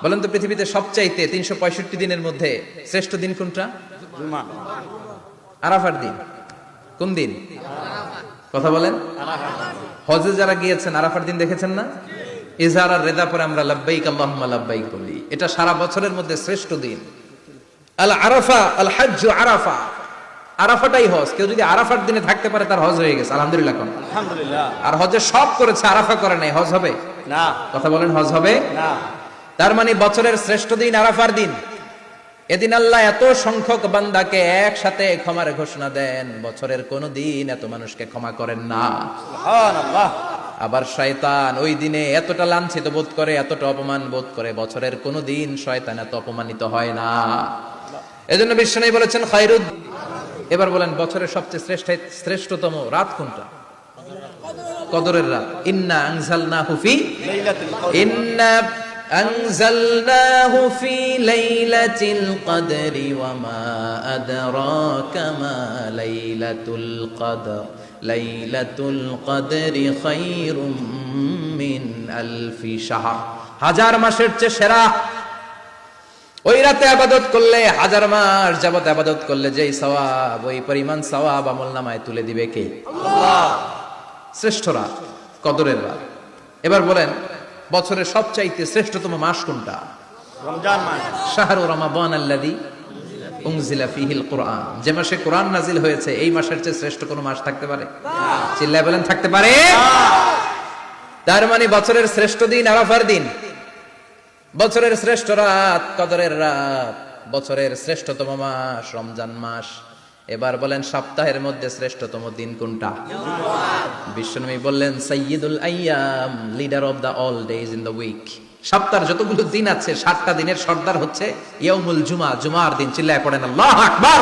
বলেন তো পৃথিবীতে সবচাইতে 365 দিনের মধ্যে শ্রেষ্ঠ দিন কোনটা? জুমা। আরাফার দিন। কোন দিন? কথা বলেন। হজে যারা গিয়েছেন আরাফার দিন দেখেছেন না? ইজহার আর রেদা পরে আমরা লাব্বাইক আল্লাহুম্মা লাব্বাইক বলি। এটা সারা বছরের মধ্যে শ্রেষ্ঠ দিন। আল আরাফা আল হজ্জ আরাফা, আরাফাটাই হজ। কেউ যদি আরাফার দিনে থাকতে পারে তার হজ হয়ে গেছে, আলহামদুলিল্লাহ কোন। আলহামদুলিল্লাহ। আর হজে সব করেছে, আরাফা করে নাই, হজ হবে না। কথা বলেন, হজ হবে না। তার মানে বছরের শ্রেষ্ঠ দিন আরাফার দিন। এদিন আল্লাহ এত সংখ্যক বান্দাকে একসাথে ক্ষমার ঘোষণা দেন, বছরের কোন দিন এত মানুষকে ক্ষমা করেন না। সুবহানাল্লাহ। আবার শয়তান ওই দিনে এতটা লাঞ্ছিত বোধ করে, এতটা অপমান বোধ করে, বছরের কোন দিন শয়তান এত অপমানিত হয় না। এজন্য বিশ্বনবী বলেছেন খায়রুদ। এবার বলেন বছরের সবচেয়ে শ্রেষ্ঠতম রাত কোনটা? কদরের রাত। ইন্না আনজালনাহু ফি লাইলাতুল কদর। ইন্না আনজালনাহু ফি লাইলাতিল কদরি ওয়া মা আদরাকা মা লাইলাতুল কদর লাইলাতুল কদরি খায়রুম মিন আলফি শাহর। হাজার মাসের চেয়ে সেরা। ওই রাতে ইবাদত করলে, হাজার মাস যাবত ইবাদত করলে যেই সওয়াব, ওই পরিমাণ সওয়াব আমলনামায় তুলে দিবে কে? আল্লাহ। শ্রেষ্ঠ রাত, কদরের রাত। এবার বলেন বছরের সবচাইতে শ্রেষ্ঠতম মাস কোনটা? রমজান মাস। শাহরু রমাদান আল্লাযী উনজিলা ফীহিল কুরআন। যে মাসে কোরআন নাজিল হয়েছে, এই মাসের চেয়ে শ্রেষ্ঠ কোনো মাস থাকতে পারে? চিল্লায় বলেন থাকতে পারে? তার মানে বছরের শ্রেষ্ঠ দিন আরাফার দিন, বছরের শ্রেষ্ঠ রাত কদরের রাত, বছরের শ্রেষ্ঠতম মাস রমজান মাস। এবার বলেন সপ্তাহের মধ্যে শ্রেষ্ঠতম দিন কোনটা? বিশ্বনবী বললেন সাইয়্যিদুল আইয়াম, leader of the all days in the week. সপ্তাহের যতগুলো দিন আছে 7টা দিনের সর্দার হচ্ছে ইয়াউমুল জুমা, জুমার দিন। চিল্লায় পড়েন আল্লাহু আকবার।